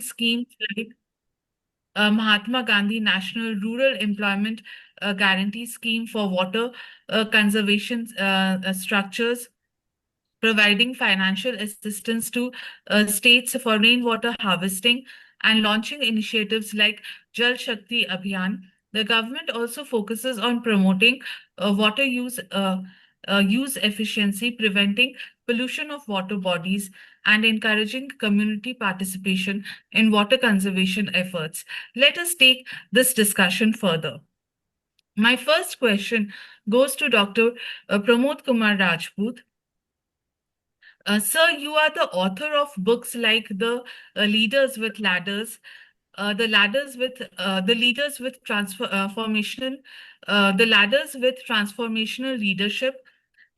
schemes like Mahatma Gandhi National Rural Employment Guarantee Scheme for water conservation structures, providing financial assistance to states for rainwater harvesting, and launching initiatives like Jal Shakti Abhiyan. The government also focuses on promoting water use efficiency, preventing pollution of water bodies, and encouraging community participation in water conservation efforts. Let us take this discussion further. My first question goes to Dr. Pramod Kumar Rajput. Sir, you are the author of books like Leaders with Ladders, the leaders with the ladders with transformational leadership,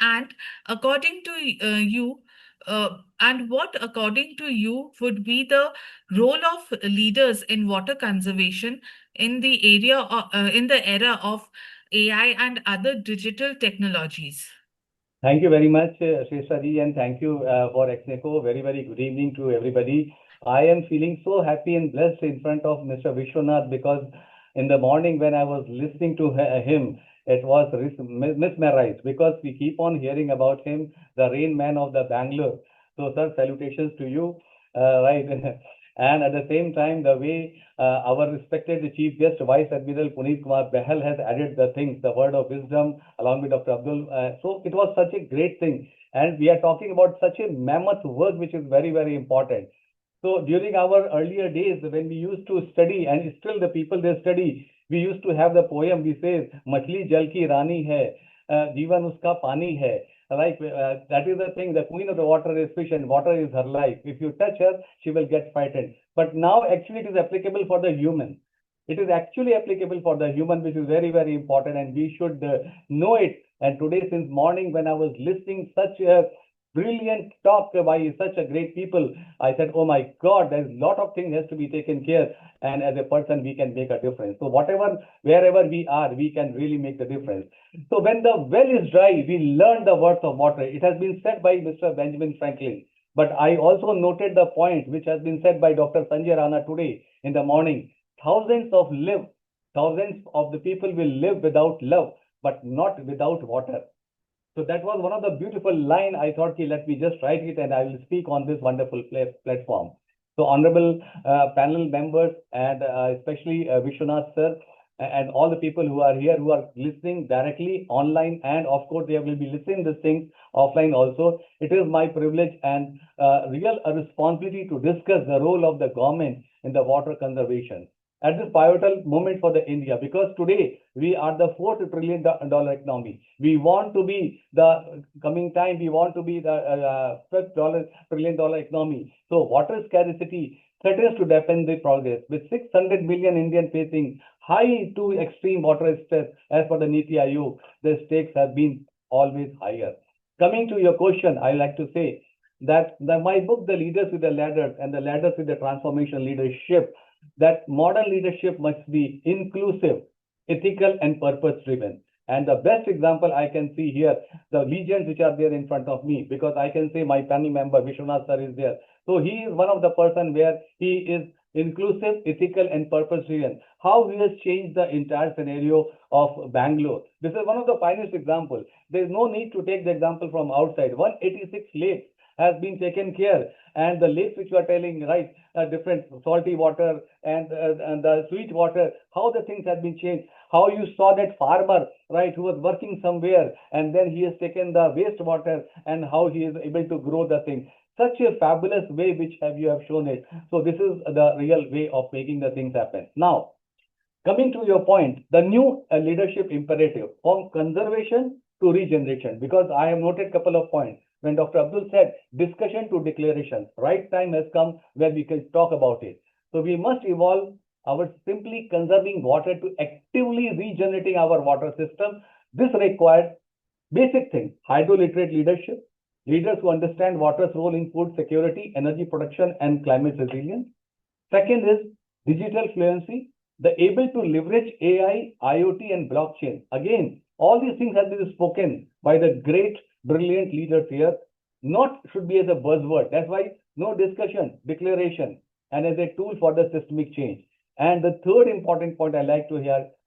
and according to you, and what according to you would be the role of leaders in water conservation in the era of AI and other digital technologies? Thank you very much, Shrestha and thank you for Exneco. Very, very good evening to everybody. I am feeling so happy and blessed in front of Mr. Vishwanath because in the morning when I was listening to him, it was mesmerized because we keep on hearing about him, the rain man of the Bangalore. So, sir, salutations to you. Right. And at the same time, the way our respected Chief Guest, Vice Admiral Puneet Kumar Behal has added the things, the word of wisdom, along with Dr. Abdul. So it was such a great thing. And we are talking about such a mammoth work, which is very, very important. So during our earlier days, when we used to study, and still the people they study, we used to have the poem, we say, Machli Jal ki Rani hai, Jeevan uska pani hai. Like that is the thing, the queen of the water is fish and water is her life. If you touch her, she will get frightened. But now actually it is applicable for the human. It is actually applicable for the human, which is very, very important, and we should know it. And today, since morning, when I was listening such a brilliant talk by such a great people, I said, oh my God, there's a lot of things has to be taken care, and as a person, we can make a difference. So whatever, wherever we are, we can really make the difference. So when the well is dry, we learn the worth of water. It has been said by Mr. Benjamin Franklin. But I also noted the point which has been said by Dr. Sanjay Rana today in the morning. Thousands of the people will live without love, but not without water. So that was one of the beautiful line. I thought, let me just write it and I will speak on this wonderful platform. So honorable panel members and especially Vishwanath sir and all the people who are here who are listening directly online, and of course they will be listening these things offline also. It is my privilege and real responsibility to discuss the role of the government in the water conservation at this pivotal moment for the India, because today we are the $4 trillion economy. We want to be the coming time, we want to be the $5 trillion economy. So water scarcity threatens to dampen the progress. With 600 million Indians facing high to extreme water stress as per the Niti Aayog, the stakes have been always higher. Coming to your question, I like to say that my book, The Leaders with the Ladders and the Ladders with the Transformation Leadership, that modern leadership must be inclusive, ethical, and purpose-driven. And the best example I can see here, the legends which are there in front of me, because I can say my panel member, Vishwanath sir, is there. So he is one of the person where he is inclusive, ethical, and purpose-driven. How he has changed the entire scenario of Bangalore. This is one of the finest examples. There is no need to take the example from outside. 186 lakes has been taken care, and the lakes which you are telling, right, different salty water and the sweet water, how the things have been changed, how you saw that farmer, right, who was working somewhere and then he has taken the wastewater and how he is able to grow the thing. Such a fabulous way which you have shown it. So this is the real way of making the things happen. Now, coming to your point, the new leadership imperative from conservation to regeneration, because I have noted a couple of points. When Dr. Abdul said discussion to declaration, right time has come where we can talk about it. So we must evolve our simply conserving water to actively regenerating our water system. This requires basic things: hydro-literate leadership, leaders who understand water's role in food security, energy production, and climate resilience. Second is digital fluency, the able to leverage AI, IoT, and blockchain. Again, all these things have been spoken by the great, brilliant leaders here. Not should be as a buzzword. That's why no discussion, declaration, and as a tool for the systemic change. And the third important point I like to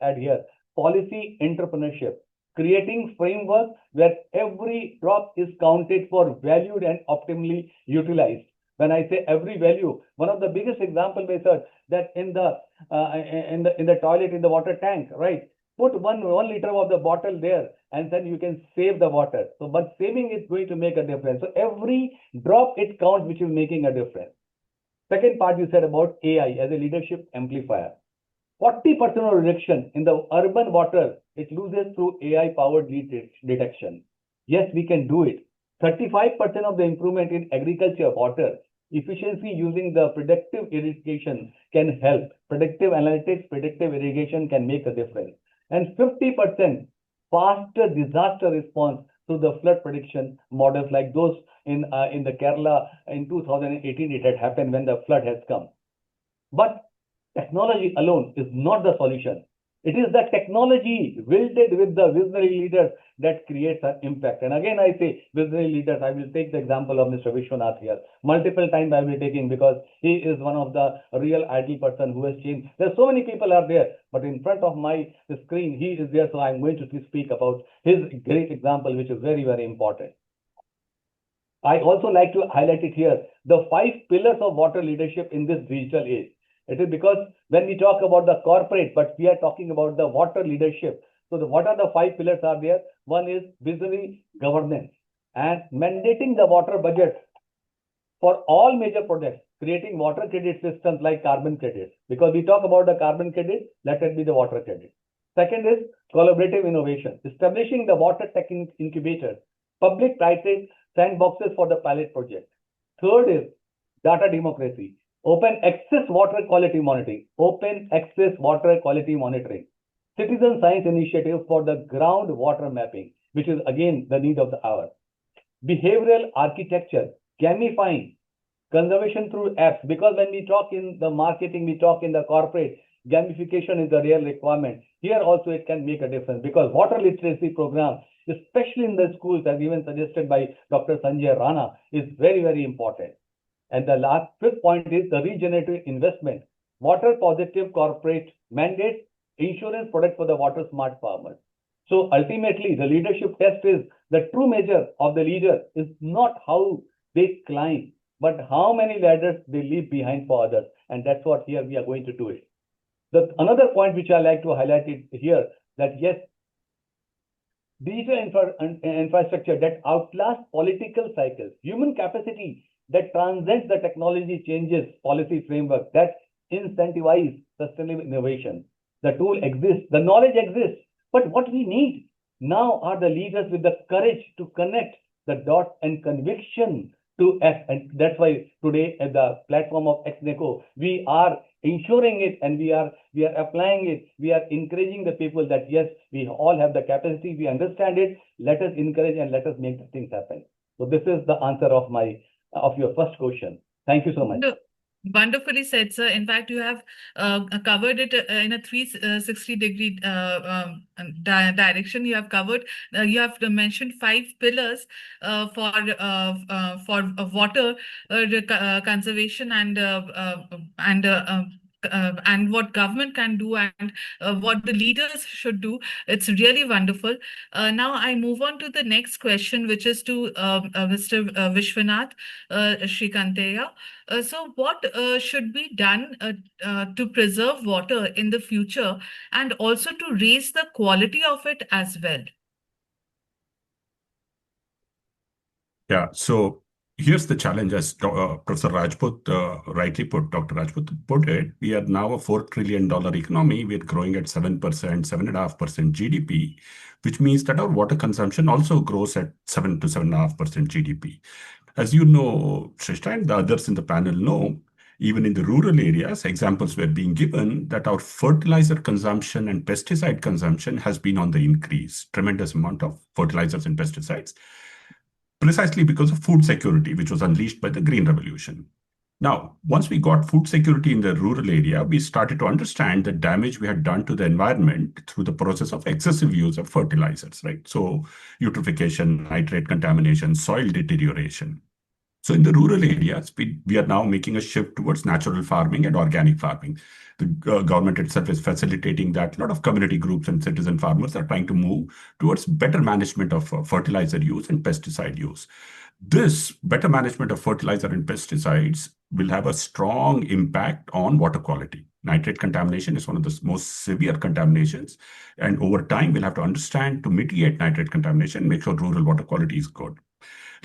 add here, policy entrepreneurship, creating framework where every drop is counted for, valued, and optimally utilized. When I say every value, one of the biggest example may say that in the toilet, in the water tank, right? Put one liter of the bottle there, and then you can save the water. So, but saving is going to make a difference. So every drop it counts, which is making a difference. Second part you said about AI as a leadership amplifier. 40% of reduction in the urban water it loses through AI-powered lead detection. Yes, we can do it. 35% of the improvement in agriculture water efficiency using the predictive irrigation can help. Predictive analytics, predictive irrigation can make a difference. And 50% faster disaster response to the flood prediction models like those in the Kerala in 2018 it had happened when the flood has come. But technology alone is not the solution. It is the technology wielded with the visionary leaders that creates an impact. And again, I say visionary leaders, I will take the example of Mr. Vishwanath here. Multiple times I will be taking because he is one of the real ideal person who has changed. There's so many people are there, but in front of my screen, he is there. So I'm going to speak about his great example, which is very, very important. I also like to highlight it here, the 5 pillars of water leadership in this digital age. It is because when we talk about the corporate, but we are talking about the water leadership. So what are the 5 pillars are there? One is visionary governance and mandating the water budget for all major projects, creating water credit systems like carbon credits. Because we talk about the carbon credit, let it be the water credit. Second is collaborative innovation, establishing the water tech incubators, public-private sandboxes for the pilot project. Third is data democracy, open access water quality monitoring, citizen science initiative for the groundwater mapping, which is again the need of the hour. Behavioral architecture, gamifying conservation through apps, because when we talk in the marketing, we talk in the corporate, gamification is the real requirement. Here also it can make a difference because water literacy program, especially in the schools, as even suggested by Dr. Sanjay Rana, is very, very important. And the last 5th point is the regenerative investment, water positive corporate mandate, insurance product for the water smart farmers. So ultimately, the leadership test is the true measure of the leader is not how they climb, but how many ladders they leave behind for others. And that's what here we are going to do it. Another point which I like to highlight it here, that yes, digital infrastructure that outlasts political cycles, human capacity that transcends the technology changes policy framework, that incentivize sustainable innovation. The tool exists, the knowledge exists, but what we need now are the leaders with the courage to connect the dots and conviction to act. And that's why today at the platform of Exneco, we are ensuring it and we are applying it. We are encouraging the people that yes, we all have the capacity, we understand it. Let us encourage and let us make the things happen. So this is the answer of your first question. Thank you so much. Wonderfully said, sir. In fact, you have covered it in a 360-degree direction. You have covered. You have mentioned 5 pillars for water conservation and what government can do and what the leaders should do. It's really wonderful. Now I move on to the next question, which is to Mr. Vishwanath Srikantaiah. So what should be done to preserve water in the future and also to raise the quality of it as well? Yeah, so here's the challenge, as Professor Rajput rightly put, Dr. Rajput put it. We are now a $4 trillion economy. We're growing at 7%, 7.5% GDP, which means that our water consumption also grows at 7 to 7.5% GDP. As you know, Shrishta and the others in the panel know, even in the rural areas, examples were being given that our fertilizer consumption and pesticide consumption has been on the increase, tremendous amount of fertilizers and pesticides, precisely because of food security, which was unleashed by the Green Revolution. Now, once we got food security in the rural area, we started to understand the damage we had done to the environment through the process of excessive use of fertilizers, right? So eutrophication, nitrate contamination, soil deterioration. So in the rural areas, we are now making a shift towards natural farming and organic farming. The government itself is facilitating that. A lot of community groups and citizen farmers are trying to move towards better management of fertilizer use and pesticide use. This better management of fertilizer and pesticides will have a strong impact on water quality. Nitrate contamination is one of the most severe contaminations. And over time, we'll have to understand to mitigate nitrate contamination, make sure rural water quality is good.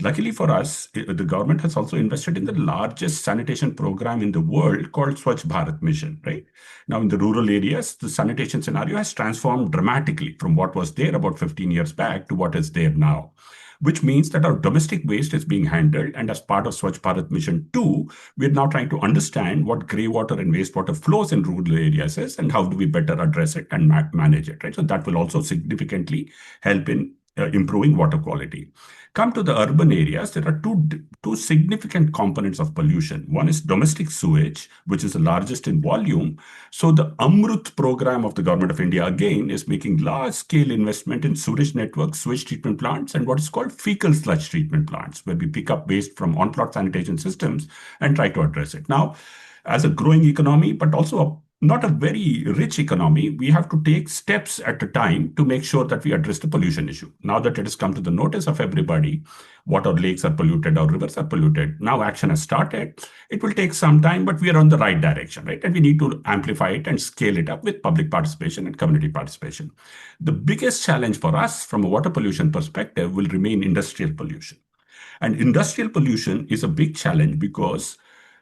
Luckily for us, the government has also invested in the largest sanitation program in the world called Swachh Bharat Mission, right? Now, in the rural areas, the sanitation scenario has transformed dramatically from what was there about 15 years back to what is there now, which means that our domestic waste is being handled. And as part of Swachh Bharat Mission 2, we're now trying to understand what grey water and wastewater flows in rural areas is and how do we better address it and manage it, right? So that will also significantly help in improving water quality. Come to the urban areas, there are two significant components of pollution. One is domestic sewage, which is the largest in volume. So the Amrut program of the government of India, again, is making large-scale investment in sewage networks, sewage treatment plants, and what is called fecal sludge treatment plants, where we pick up waste from on-plot sanitation systems and try to address it. Now, as a growing economy, but also not a very rich economy, we have to take steps at a time to make sure that we address the pollution issue. Now that it has come to the notice of everybody, what our lakes are polluted, our rivers are polluted, now action has started. It will take some time, but we are on the right direction, right? And we need to amplify it and scale it up with public participation and community participation. The biggest challenge for us from a water pollution perspective will remain industrial pollution. And industrial pollution is a big challenge because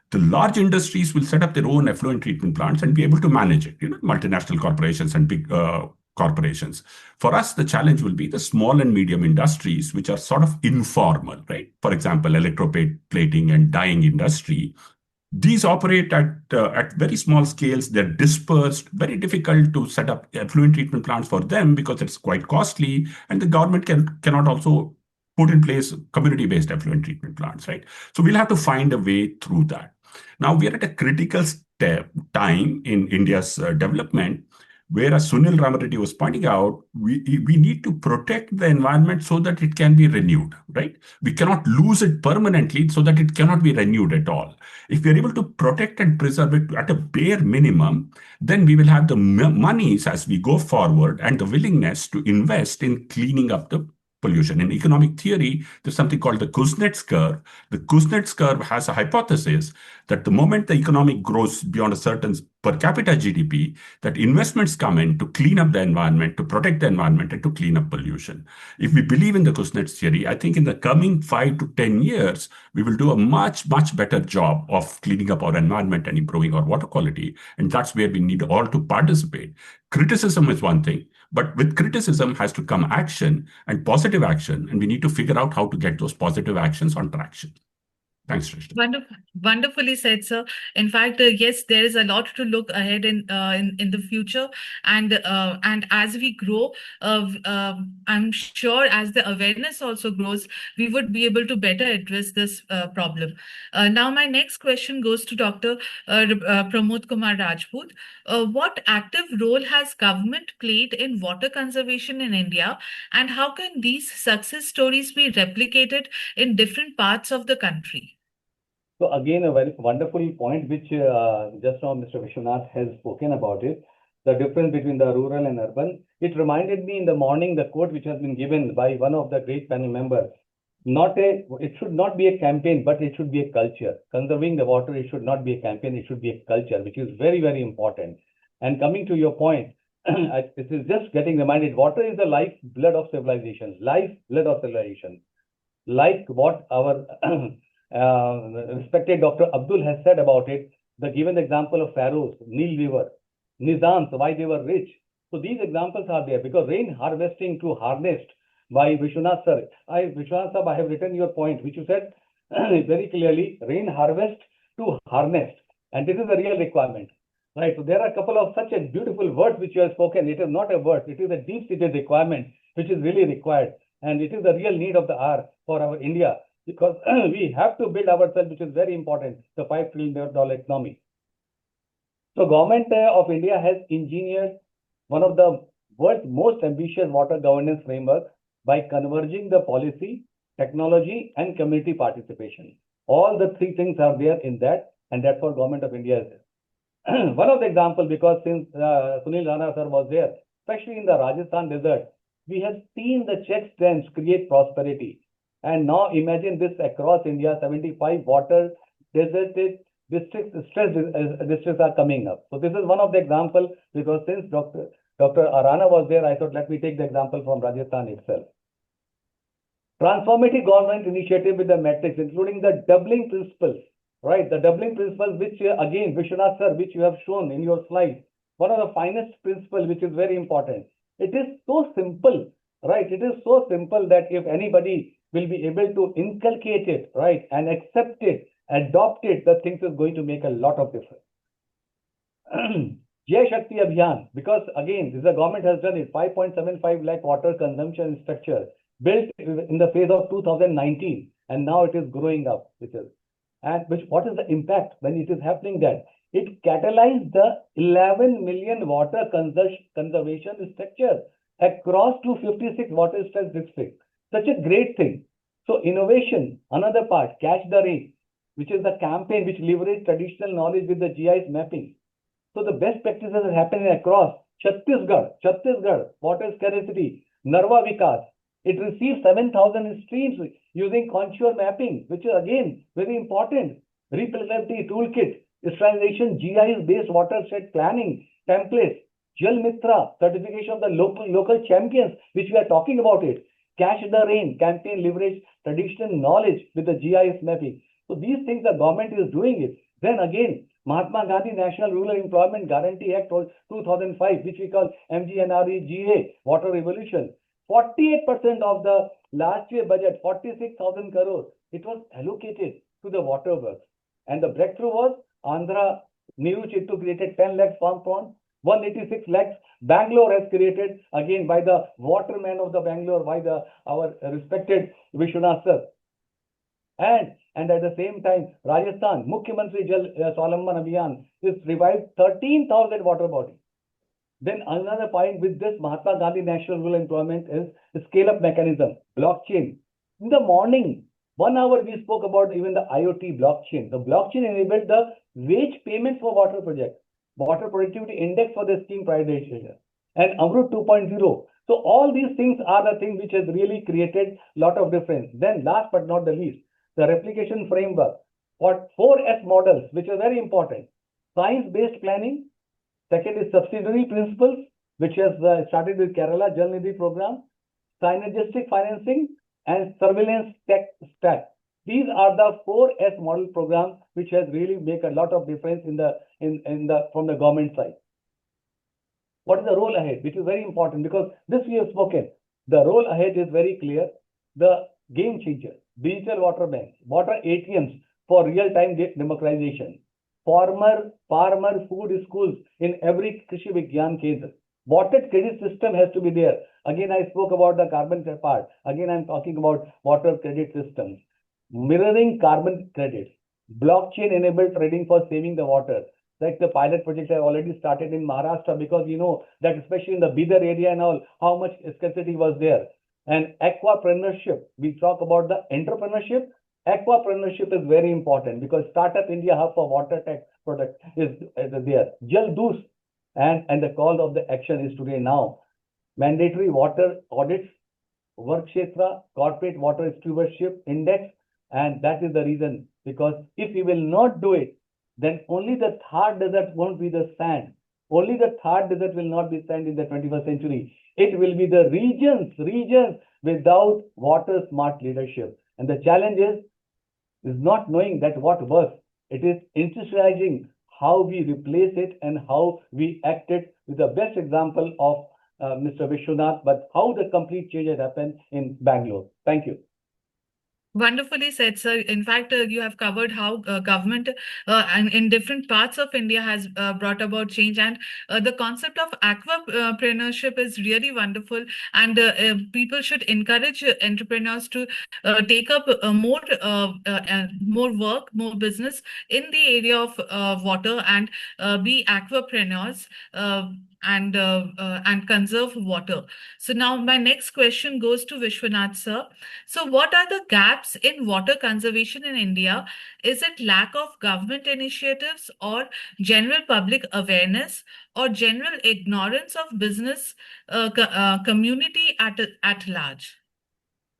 the large industries will set up their own effluent treatment plants and be able to manage it, multinational corporations and big corporations. For us, the challenge will be the small and medium industries, which are sort of informal, right? For example, electroplating and dyeing industry. These operate at very small scales. They're dispersed, very difficult to set up effluent treatment plants for them because it's quite costly, and the government cannot also put in place community-based effluent treatment plants, right? So we'll have to find a way through that. Now, we are at a critical time in India's development, where, as Sunil Ramareddy was pointing out, we need to protect the environment so that it can be renewed, right? We cannot lose it permanently so that it cannot be renewed at all. If we are able to protect and preserve it at a bare minimum, then we will have the monies as we go forward and the willingness to invest in cleaning up the pollution. In economic theory, there's something called the Kuznets curve. The Kuznets curve has a hypothesis that the moment the economy grows beyond a certain per capita GDP, that investments come in to clean up the environment, to protect the environment, and to clean up pollution. If we believe in the Kuznets theory, I think in the coming 5 to 10 years, we will do a much, much better job of cleaning up our environment and improving our water quality. And that's where we need all to participate. Criticism is one thing, but with criticism has to come action and positive action. And we need to figure out how to get those positive actions on traction. Thanks, Srishti. Wonderfully said, sir. In fact, yes, there is a lot to look ahead in the future, and as we grow, I'm sure as the awareness also grows, we would be able to better address this problem. Now, my next question goes to Dr. Pramod Kumar Rajput. What active role has government played in water conservation in India, and how can these success stories be replicated in different parts of the country? So again, a very wonderful point, which just now Mr. Vishwanath has spoken about it, the difference between the rural and urban. It reminded me in the morning, the quote which has been given by one of the great panel members, it should not be a campaign, but it should be a culture. Conserving the water, it should not be a campaign, it should be a culture, which is very, very important. And coming to your point, this is just getting reminded, water is the life blood of civilization, life blood of civilization. Like what our respected Dr. Abdul has said about it, given the example of Pharaohs, Nile River, Nizams, why they were rich. So these examples are there because rain harvesting to harnessed by Vishwanath sir. Vishwanath sir, I have written your point, which you said very clearly, rain harvest to harnessed. And this is a real requirement, right? So there are a couple of such a beautiful words which you have spoken. It is not a word, it is a deep-seated requirement, which is really required. And it is the real need of the hour for our India, because we have to build ourselves, which is very important, the $5 trillion economy. So government of India has engineered one of the world's most ambitious water governance framework by converging the policy, technology, and community participation. All the three things are there in that, and that's what Government of India is there. One of the examples, because since Sunil Rana sir was there, especially in the Rajasthan desert, we have seen the check dams create prosperity. And now imagine this across India, 75 water deserted districts, stress districts are coming up. So this is one of the examples, because since Dr. Arana was there, I thought let me take the example from Rajasthan itself. Transformative government initiative with the metrics, including the doubling principles, right? The doubling principles, which again, Vishwanath sir, which you have shown in your slide, one of the finest principles, which is very important. It is so simple, right? It is so simple that if anybody will be able to inculcate it, right, and accept it, adopt it, the things is going to make a lot of difference. Jai Shakti Abhiyan, because again, the government has done it, 5.75 lakh water consumption structure built in the phase of 2019, and now it is growing up. What is the impact when it is happening that it catalyzed the 11 million water conservation structure across 256 water stress districts. Such a great thing. So innovation, another part, Catch the Rain, which is the campaign which leverages traditional knowledge with the GIS mapping. So the best practices are happening across Chhattisgarh, water scarcity, Narwa Vikas. It receives 7,000 streams using contour mapping, which is again very important. Replicability toolkit, standardization, GIS-based watershed planning templates, Jal Mitra, certification of the local champions, which we are talking about it. Catch the Rain campaign leverage traditional knowledge with the GIS mapping. So these things the government is doing it. Then again, Mahatma Gandhi National Rural Employment Guarantee Act 2005, which we call MGNREGA, Water Revolution. 48% of the last year budget, 46,000 crores, it was allocated to the water works. And the breakthrough was Andhra, Neeru Chittu created 10 lakhs farm ponds, 186 lakhs. Bangalore has created, again, by the waterman of the Bangalore, by our respected Vishwanath sir. And at the same time, Rajasthan, Mukhyamantri Jal Swalamban Abhiyan is revived 13,000 water bodies. Then another point with this Mahatma Gandhi National Rural Employment is the scale-up mechanism, blockchain. In the morning, 1 hour we spoke about even the IoT blockchain. The blockchain enabled the wage payment for water projects, water productivity index for the scheme prioritization, and Amrut 2.0. So all these things are the things which has really created a lot of difference. Then last but not the least, the replication framework, or 4S models, which are very important. Science-based planning. Second is subsidiary principles, which has started with Kerala Jal Nidhi program, synergistic financing, and surveillance tech stack. These are the 4S model programs which has really made a lot of difference from the government side. What is the role ahead? Which is very important, because this we have spoken. The role ahead is very clear. The game changer, digital water banks, water ATMs for real-time democratization. Farmer food schools in every Krishi Vigyan Kendra. Water credit system has to be there. Again, I spoke about the carbon part. Again, I'm talking about water credit systems. Mirroring carbon credits. Blockchain enabled trading for saving the water. Like the pilot projects have already started in Maharashtra, because you know that especially in the Bidar area and all, how much scarcity was there. And aquapreneurship. We talk about the entrepreneurship. Aquapreneurship is very important, because Startup India Hub for water tech product is there. Jal Doos, and the call of the action is today now. Mandatory water audits, Varkshetra, corporate water stewardship index, and that is the reason, because if we will not do it, then only the Thar desert won't be the sand. Only the Thar desert will not be sand in the 21st century. It will be the regions without water smart leadership. And the challenge is not knowing that what works. It is institutionalizing how we replace it and how we act it, with the best example of Mr. Vishwanath, but how the complete change has happened in Bangalore. Thank you. Wonderfully said, sir. In fact, you have covered how government and in different parts of India has brought about change, and the concept of aquapreneurship is really wonderful. And people should encourage entrepreneurs to take up more work, more business in the area of water, and be aquapreneurs. and conserve water. So now my next question goes to Vishwanath sir. So what are the gaps in water conservation in India? Is it lack of government initiatives or general public awareness or general ignorance of business community at large?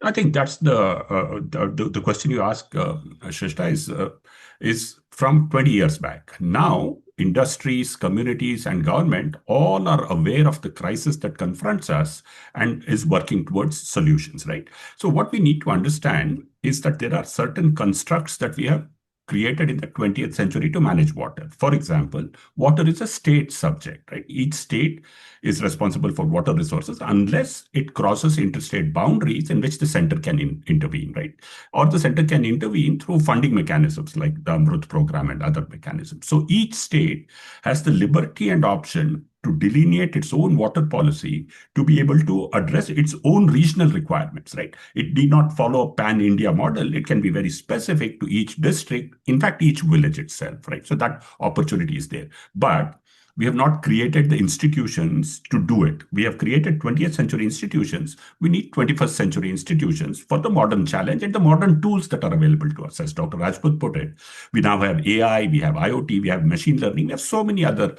I think that's the question you ask, Shrestha, is from 20 years back. Now, industries, communities, and government all are aware of the crisis that confronts us and is working towards solutions, right? So, what we need to understand is that there are certain constructs that we have created in the 20th century to manage water. For example, water is a state subject, right? Each state is responsible for water resources unless it crosses interstate boundaries in which the center can intervene, right? Or the center can intervene through funding mechanisms like the Amrut program and other mechanisms. So each state has the liberty and option to delineate its own water policy to be able to address its own regional requirements, right? It need not follow a pan-India model. It can be very specific to each district, in fact, each village itself, right? So that opportunity is there. But we have not created the institutions to do it. We have created 20th century institutions. We need 21st century institutions for the modern challenge and the modern tools that are available to us. As Dr. Rajput put it, we now have AI, we have IoT, we have machine learning, we have so many other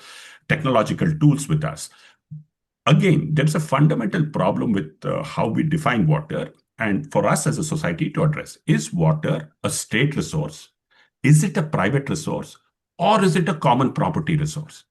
technological tools with us. Again, there's a fundamental problem with how we define water. And for us as a society to address, is water a state resource? Is it a private resource? Or is it a common property resource?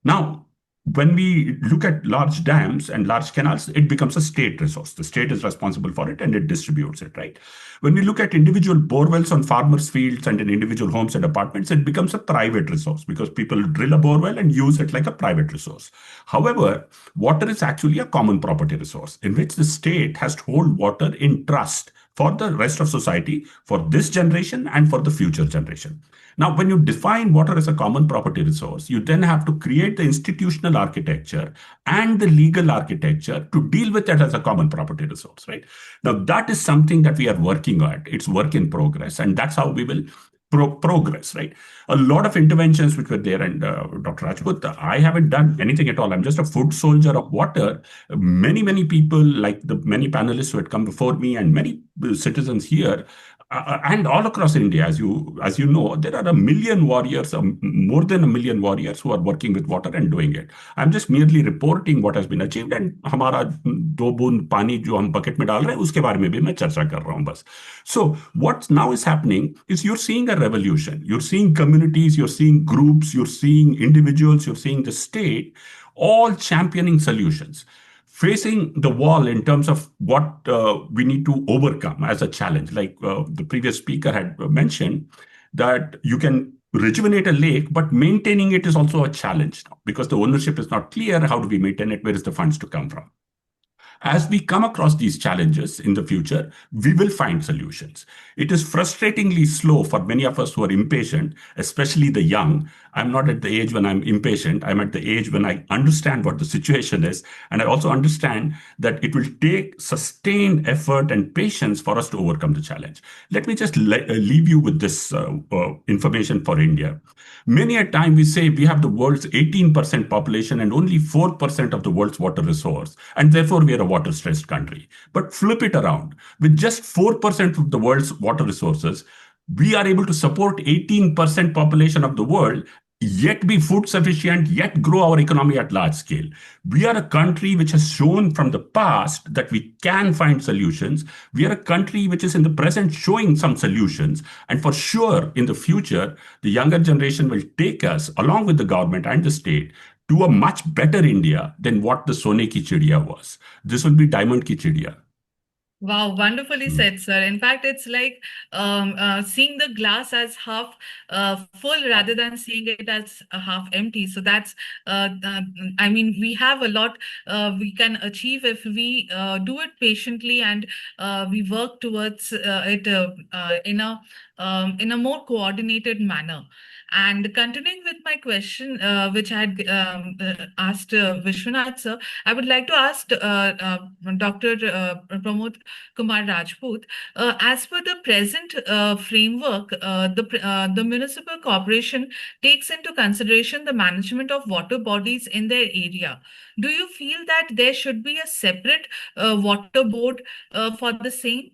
Now, when we look at large dams and large canals, it becomes a state resource. The state is responsible for it and it distributes it, right? When we look at individual borewells on farmers' fields and in individual homes and apartments, it becomes a private resource because people drill a borewell and use it like a private resource. However, water is actually a common property resource in which the state has to hold water in trust for the rest of society, for this generation and for the future generation. Now, when you define water as a common property resource, you then have to create the institutional architecture and the legal architecture to deal with it as a common property resource, right? Now, that is something that we are working on. It's work in progress, and that's how we will progress, right? A lot of interventions which were there, and Dr. Rajput, I haven't done anything at all. I'm just a foot soldier of water. Many people, like the many panelists who had come before me, and many citizens here, and all across India, as you know, there are a million warriors, more than a million warriors who are working with water and doing it. I'm just merely reporting what has been achieved, and हमारा दो बूंद पानी जो हम bucket में डाल रहे हैं उसके बारे में भी मैं चर्चा कर रहा हूं बस. So what now is happening is you're seeing a revolution. You're seeing communities, you're seeing groups, you're seeing individuals, you're seeing the state, all championing solutions, facing the wall in terms of what we need to overcome as a challenge. Like the previous speaker had mentioned, that you can rejuvenate a lake, but maintaining it is also a challenge now because the ownership is not clear. How do we maintain it? Where is the funds to come from? As we come across these challenges in the future, we will find solutions. It is frustratingly slow for many of us who are impatient, especially the young. I'm not at the age when I'm impatient. I'm at the age when I understand what the situation is. And I also understand that it will take sustained effort and patience for us to overcome the challenge. Let me just leave you with this information for India. Many a time we say we have the world's 18% population and only 4% of the world's water resource, and therefore we are a water-stressed country. But flip it around. With just 4% of the world's water resources, we are able to support 18% population of the world, yet be food sufficient, yet grow our economy at large scale. We are a country which has shown from the past that we can find solutions. We are a country which is in the present showing some solutions. And for sure, in the future, the younger generation will take us, along with the government and the state, to a much better India than what the Sone ki Chidiya was. This will be Diamond ki Chidiya. Wow, wonderfully Hmm. said, sir. In fact, it's like seeing the glass as half full rather than seeing it as half empty. So that's, I mean, we have a lot we can achieve if we do it patiently and we work towards it in a in a more coordinated manner. And continuing with my question, which I had asked Vishwanath sir, I would like to ask Dr. Pramod Kumar Rajput, as per the present framework, the municipal corporation takes into consideration the management of water bodies in their area. Do you feel that there should be a separate water board for the same?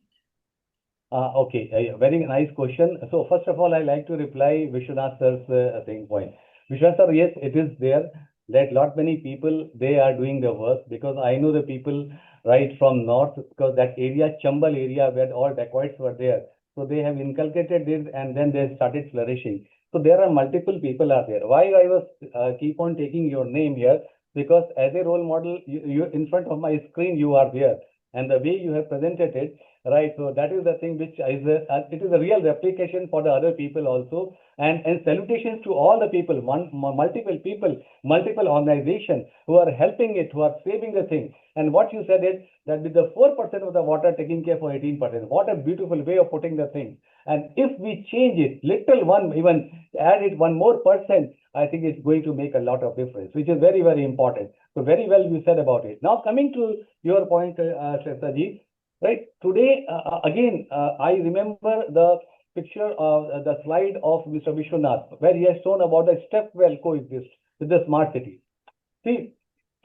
Okay, a very nice question. So first of all, I like to reply Vishwanath sir's saying point. Vishwanath sir, yes, it is there that lot many people, they are doing the work, because I know the people right from north, because that area, Chambal area, where all dacoits were there. So they have inculcated this and then they started flourishing. So there are multiple people are there. Why I was keep on taking your name here? Because as a role model, you in front of my screen, you are there. And the way you have presented it, right? So that is the thing which is it is a real replication for the other people also. And salutations to all the people, multiple people, multiple organizations who are helping it, who are saving the thing. And what you said is that with the 4% of the water taking care for 18%, what a beautiful way of putting the thing. And if we change it, little one, even add it 1% more, I think it's going to make a lot of difference, which is very, very important. So very well you said about it. Now coming to your point, Shreyaji, right? Today, again, I remember the picture of the slide of Mr. Vishwanath, where he has shown about the step well coexist with the smart city. See,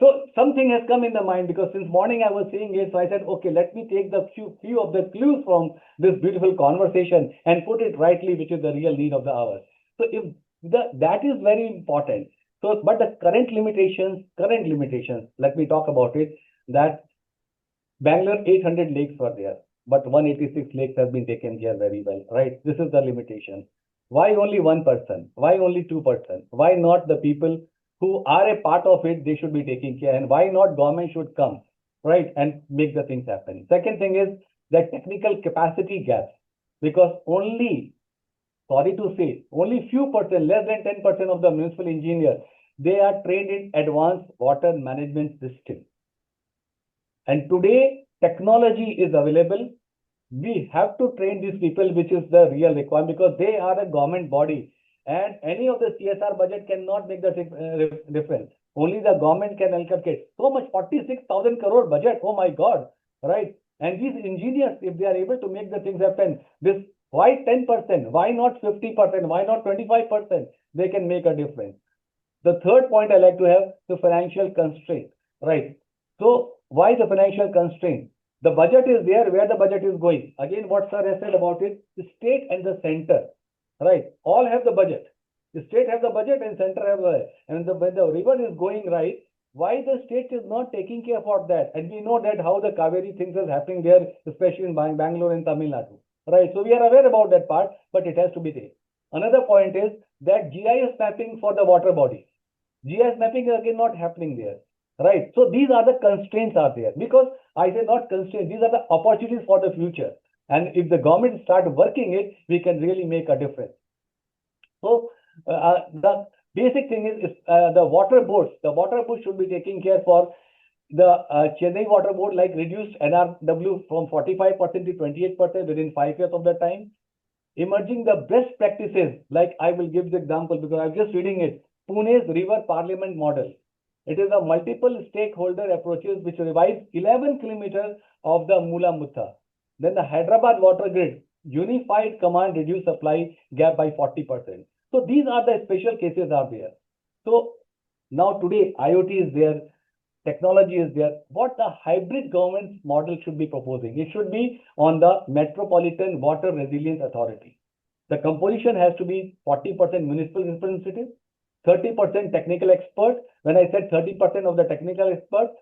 so something has come in the mind, because since morning I was seeing it, so I said, okay, let me take the few of the clues from this beautiful conversation and put it rightly, which is the real need of the hour. So if that is very important. So, but the current limitations, let me talk about it, that Bangalore 800 lakes were there, but 186 lakes have been taken care very well, right? This is the limitation. Why only 1%? Why only 2%? Why not the people who are a part of it, they should be taking care, and why not government should come, right, and make the things happen. Second thing is the technical capacity gaps, because only, sorry to say, only few percent, less than 10% of the municipal engineers, they are trained in advanced water management system. And today, technology is available. We have to train these people, which is the real requirement, because they are a government body. And any of the CSR budget cannot make the difference. Only the government can inculcate. So much, 46,000 crore budget. Oh my God, right? And these engineers, if they are able to make the things happen, this, why 10%? Why not 50%? Why not 25%? They can make a difference. The third point I like to have, the financial constraint, right? So why the financial constraint? The budget is there, where the budget is going. Again, what sir has said about it, the state and the center, right? All have the budget. The state have the budget and center have the, and when the river is going right, why the state is not taking care for that? And we know that how the Kaveri things is happening there, especially in Bangalore and Tamil Nadu, right? So we are aware about that part, but it has to be there. Another point is that GIS mapping for the water body. GIS mapping is again not happening there, right? So these are the constraints are there, because I say not constraints, these are the opportunities for the future. And if the government start working it, we can really make a difference. So the basic thing is the water boards. The water board should be taking care for the Chennai Water Board, like reduced NRW from 45% to 28% within 5 years of the time. Emerging the best practices, like I will give the example because I'm just reading it. Pune's River Parliament Model. It is a multiple stakeholder approaches which revives 11 kilometers of the Mula Mutta. Then the Hyderabad Water Grid, unified command reduce supply gap by 40%. So these are the special cases are there. So now today IoT is there, technology is there. What the hybrid government model should be proposing? It should be on the Metropolitan Water Resilience Authority. The composition has to be 40% municipal representative, 30% technical expert. When I said 30% of the technical experts,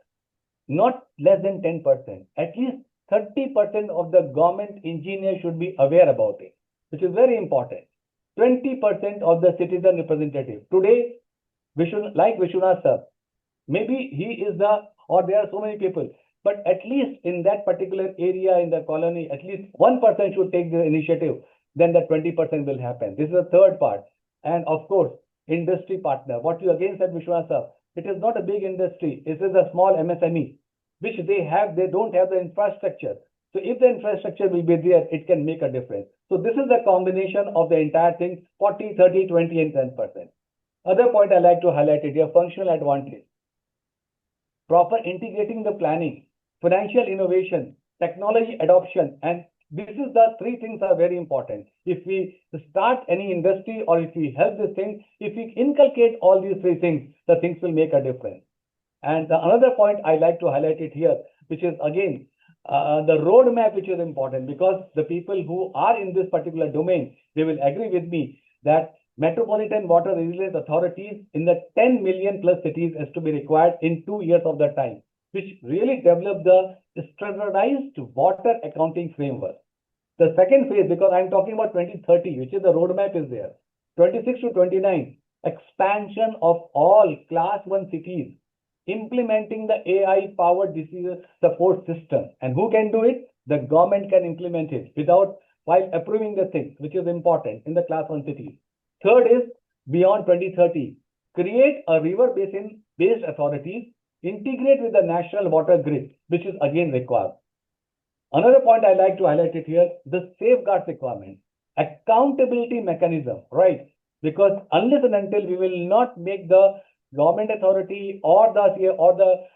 not less than 10%. At least 30% of the government engineer should be aware about it, which is very important. 20% of the citizen representative. Today, like Vishwanath sir, maybe he is the, or there are so many people, but at least in that particular area in the colony, at least 1% should take the initiative, then the 20% will happen. This is the third part. And of course, industry partner. What you again said, Vishwanath sir, it is not a big industry. It is a small MSME, which they don't have the infrastructure. So if the infrastructure will be there, it can make a difference. So this is the combination of the entire thing, 40, 30, 20, and 10%. Other point I like to highlight it here, functional advantage. Proper integrating the planning, financial innovation, technology adoption, and this is the three things are very important. If we start any industry or if we help this thing, if we inculcate all these three things, the things will make a difference. And the another point I like to highlight it here, which is again the roadmap, which is important because the people who are in this particular domain, they will agree with me that metropolitan water resilience authorities in the 10 million plus cities has to be required in 2 years of the time, which really develop the standardized water accounting framework. The second phase, because I'm talking about 2030, which is the roadmap is there, 26 to 29, expansion of all class 1 cities, implementing the AI-powered decision support system. And who can do it? The government can implement it without while approving the things, which is important in the class 1 cities. Third is beyond 2030, create a river basin-based authorities, integrate with the national water grid, which is again required. Another point I like to highlight it here, the safeguards requirement, accountability mechanism, right? Because unless and until we will not make the government authority or the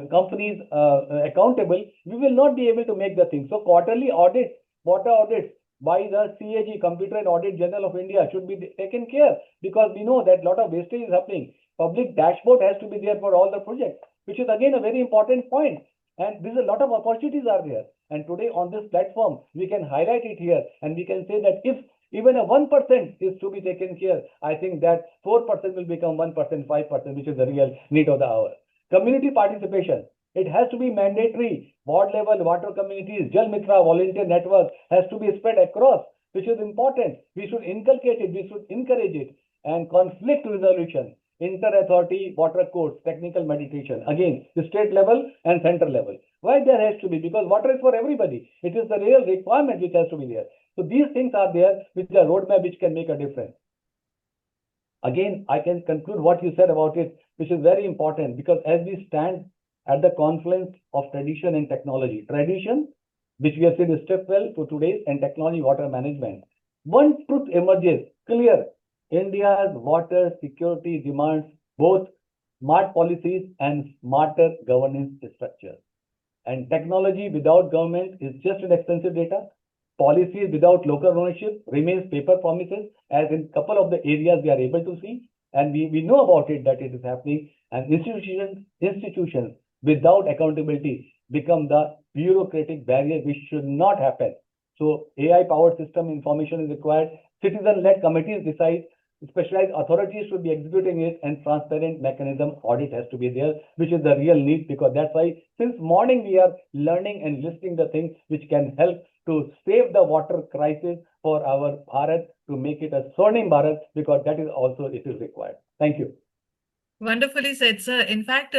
companies accountable, we will not be able to make the thing. So quarterly audits, water audits by the CAG, Computer and Audit General of India, should be taken care because we know that a lot of wastage is happening. Public dashboard has to be there for all the projects, which is again a very important point. And there's a lot of opportunities are there. And today on this platform, we can highlight it here and we can say that if even a 1% is to be taken care, I think that 4% will become 1%, 5%, which is the real need of the hour. Community participation. It has to be mandatory. Ward level, water communities, Jal Mitra, volunteer network has to be spread across, which is important. We should inculcate it. We should encourage it. And conflict resolution, inter-authority water courts, technical mediation. Again, the state level and center level. Why there has to be? Because water is for everybody. It is the real requirement which has to be there. So these things are there with the roadmap which can make a difference. Again, I can conclude what you said about it, which is very important because as we stand at the confluence of tradition and technology, tradition, which we have seen is step well to today's, and technology, water management, one truth emerges clear. India's water security demands both smart policies and smarter governance structures. And technology without government is just an expensive data. Policies without local ownership remains paper promises, as in a couple of the areas we are able to see. And we know about it, that it is happening. And institutions without accountability become the bureaucratic barrier, which should not happen. So AI-powered system information is required. Citizen-led committees decide. Specialized authorities should be executing it, and transparent mechanism audit has to be there, which is the real need, because that's why since morning we are learning and listing the things which can help to save the water crisis for our Bharat, to make it a Swarnim Bharat, because that is also it is required. Thank you. Wonderfully said, sir. In fact,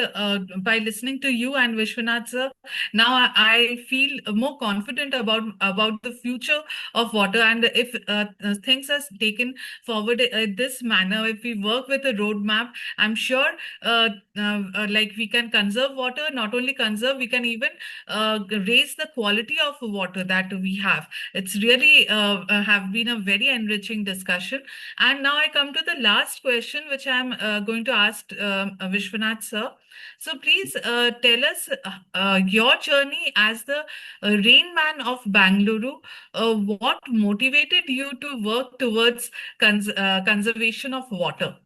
by listening to you and Vishwanath, sir, now I feel more confident about the future of water. And if things are taken forward in this manner, if we work with a roadmap, I'm sure like we can conserve water. Not only conserve, we can even raise the quality of water that we have. It's really have been a very enriching discussion. And now I come to the last question, which I'm going to ask Vishwanath sir. So please tell us your journey as the rain man of Bangalore. What motivated you to work towards conservation of water?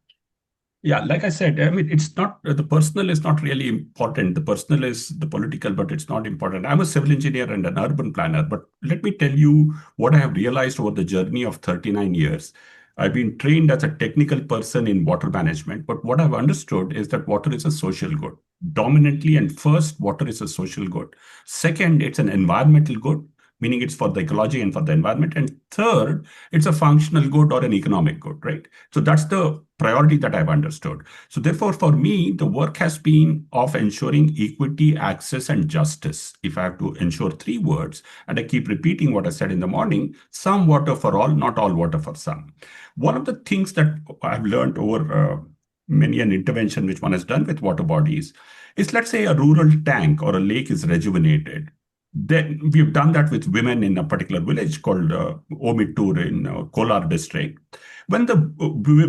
Yeah, like I said, I mean, it's not, the personal is not really important. The personal is the political, but it's not important. I'm a civil engineer and an urban planner, but let me tell you what I have realized over the journey of 39 years. I've been trained as a technical person in water management, but what I've understood is that water is a social good. Dominantly and first, water is a social good. Second, it's an environmental good, meaning it's for the ecology and for the environment. And third, it's a functional good or an economic good, right? So that's the priority that I've understood. So therefore, for me, the work has been of ensuring equity, access, and justice. If I have to ensure three words, and I keep repeating what I said in the morning, some water for all, not all water for some. One of the things that I've learned over many an intervention which one has done with water bodies is, let's say a rural tank or a lake is rejuvenated. Then we've done that with women in a particular village called Omittur in Kolar district. When the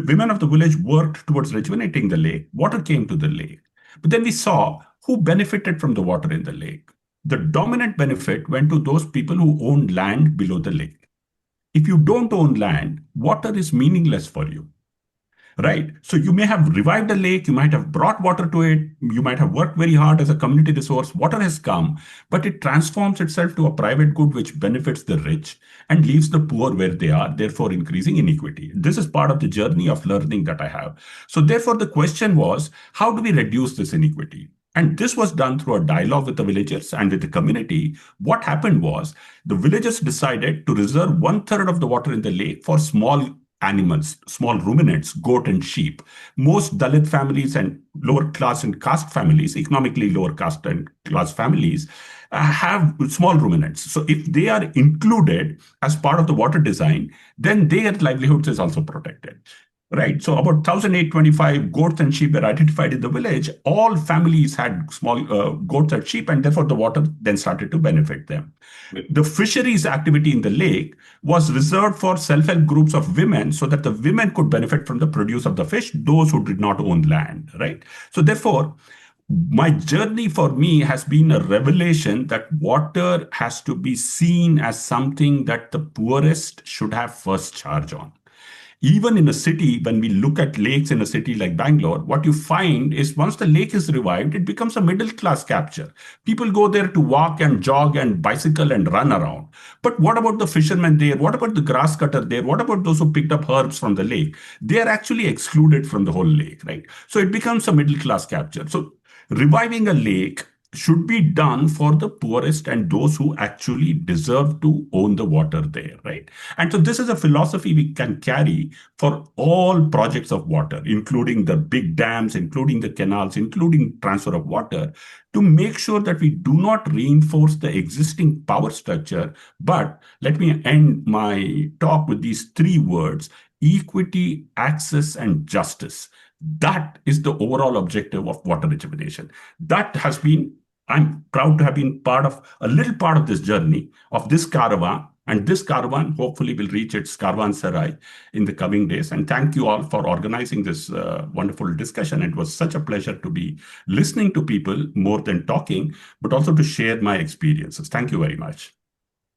women of the village worked towards rejuvenating the lake, water came to the lake. But then we saw who benefited from the water in the lake. The dominant benefit went to those people who owned land below the lake. If you don't own land, water is meaningless for you. Right. So you may have revived a lake, you might have brought water to it, you might have worked very hard as a community resource. Water has come, but it transforms itself to a private good which benefits the rich and leaves the poor where they are, therefore increasing inequity. This is part of the journey of learning that I have. So therefore the question was, how do we reduce this inequity? And this was done through a dialogue with the villagers and with the community. What happened was the villagers decided to reserve one third of the water in the lake for small animals, small ruminants, goat and sheep. Most Dalit families and lower class and caste families, economically lower caste and class families, have small ruminants. So if they are included as part of the water design, then their livelihoods is also protected. Right. So about 1,825 goats and sheep were identified in the village. All families had small goats and sheep, and therefore the water then started to benefit them. The fisheries activity in the lake was reserved for self-help groups of women so that the women could benefit from the produce of the fish, those who did not own land, right? So therefore, my journey for me has been a revelation that water has to be seen as something that the poorest should have first charge on. Even in a city, when we look at lakes in a city like Bangalore, what you find is once the lake is revived, it becomes a middle class capture. People go there to walk and jog and bicycle and run around. But what about the fishermen there? What about the grass cutter there? What about those who picked up herbs from the lake? They are actually excluded from the whole lake, right? So it becomes a middle class capture. So reviving a lake should be done for the poorest and those who actually deserve to own the water there, right? And so this is a philosophy we can carry for all projects of water, including the big dams, including the canals, including transfer of water, to make sure that we do not reinforce the existing power structure. But let me end my talk with these three words: equity, access, and justice. That is the overall objective of water rejuvenation. That has been, I'm proud to have been part of a little part of this journey, of this caravan. And this caravan hopefully will reach its caravanserai in the coming days. And thank you all for organizing this wonderful discussion. It was such a pleasure to be listening to people more than talking, but also to share my experiences. Thank you very much.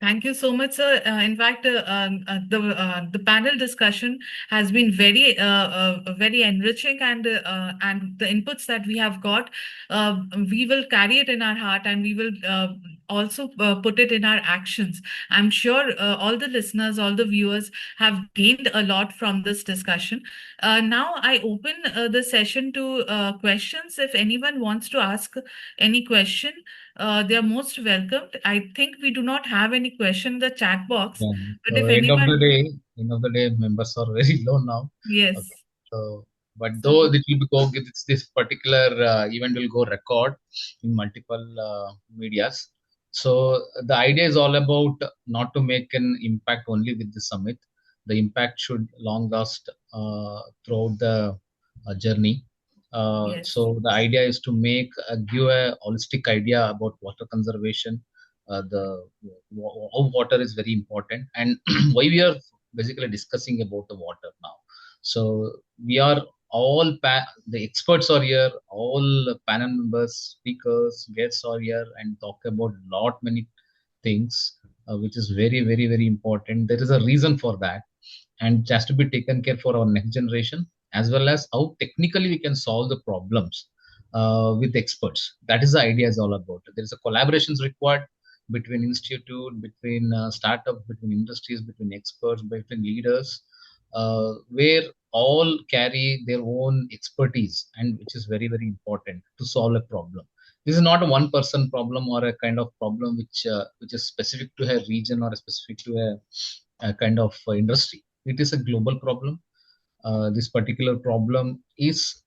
Thank you so much, sir. In fact, the panel discussion has been very enriching, and the inputs that we have got, we will carry it in our heart, and we will also put it in our actions. I'm sure all the listeners, all the viewers have gained a lot from this discussion. Now I open the session to questions. If anyone wants to ask any question, they are most welcomed. I think we do not have any question in the chat box, Yeah. but So if anyone, end of the day, members are very low now. yes. Okay. So, but So though it will go, this particular event will go record in multiple medias. So the idea is all about not to make an impact only with the summit. The impact should long last throughout the journey. yes, So the idea is to give a holistic idea about water conservation, the how water is very important, and why we are basically discussing about the water now. So we are all the experts are here, all panel members, speakers, guests are here, and talk about lot many things, which is very important. There is a reason for that, and it has to be taken care for our next generation, as well as how technically we can solve the problems with experts. That is the idea is all about. There is a collaborations required between institute, between startup, between industries, between experts, between leaders, where all carry their own expertise, and which is very important to solve a problem. This is not a one person problem or a kind of problem which is specific to a region or specific to a kind of industry. It is a global problem. This particular problem is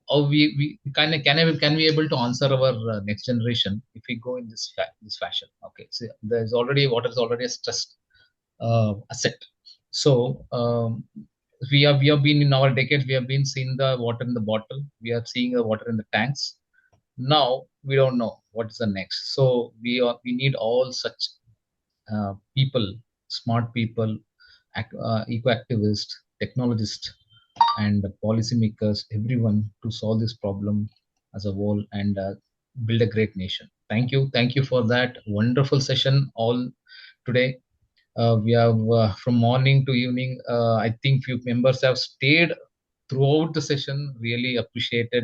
how we can we able to answer our next generation if we go in this fashion. Okay, so there's already water is already a stressed asset. So we have been in our decades, we have been seeing the water in the bottle, we are seeing the water in the tanks. Now we don't know what is the next. So we need all such people, smart people, eco-activists, technologists, and policymakers, everyone, to solve this problem as a whole and build a great nation. Thank you for that wonderful session all today. We have from morning to evening. I think few members have stayed throughout the session. Really appreciated